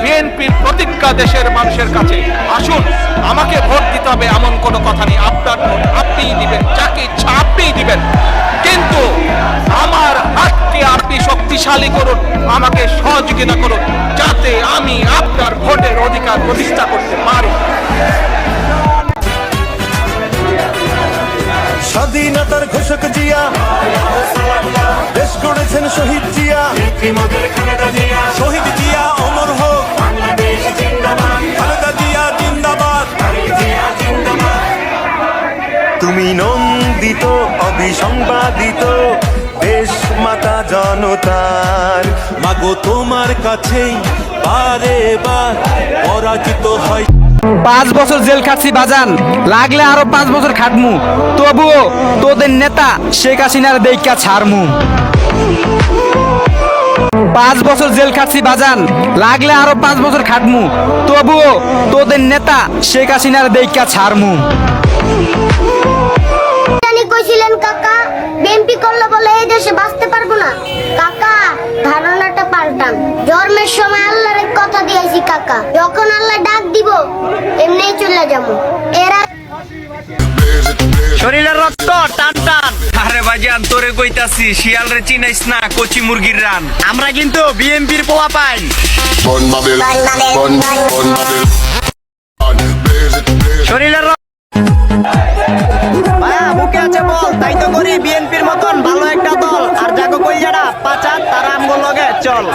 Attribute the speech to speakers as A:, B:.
A: বিএনপির প্রতিজ্ঞা দেশের মানুষের কাছে। আসুন, আমাকে ভোট দিতে হবে এমন কোনো কথা নেই। আপনার ভোট আপনিই দিবেন, যাকে ইচ্ছা আপনিই দিবেন, কিন্তু আমার হাতকে আপনি শক্তিশালী করুন, আমাকে সহযোগিতা করুন, যাতে আমি আপনার ভোটের অধিকার প্রতিষ্ঠা করতে পারি।
B: স্বাধীনতার ঘোষক জিয়া, দেশ গড়েছেন শহীদ জিয়া, শহীদ জিয়া অমর হোক, খালেদা জিয়া জিন্দাবাদ। তুমি নন্দিত অবিসংবাদিত দেশ মাতা জনতার, মাগো তোমার কাছেই বারে বার পরাজিত হয়।
C: 5 বছর জেল খাটছি বাজান, লাগলে আরো 5 বছর খাটমু, তবুও তোদের নেতা শেখ হাসিনার দেইকা ছাড়মু। 5 বছর জেল খাটছি বাজান, লাগলে আরো 5 বছর খাটমু, তবুও তোদের নেতা শেখ হাসিনার দেইকা ছাড়মু।
D: কইছিলেন কাকা বিএনপি করলে বলে এই দেশে বাঁচতে পারবো না। কাকা ধারণাটা পাল্টান। জন্মের সময় আল্লাহর কথা দিয়েছি কাকা, যখন আল্লাহ ডাক দিব এমনিই চলে যাবো। এরা
C: শরীরের রক্ত টান টান। আরে ভাইজান তোরে কইতাছি, শিয়াল রে চিনাইস না, কচি মুরগির রান। আমরা কিন্তু বিএনপির পোলা পাই। শরীরের ভাইয়া বুকে আছে বল, তাই তো করি বিএনপির মতন ভালো একটা দল। আর জাগো কইজারা পাচার তারা আমগো লগে চল।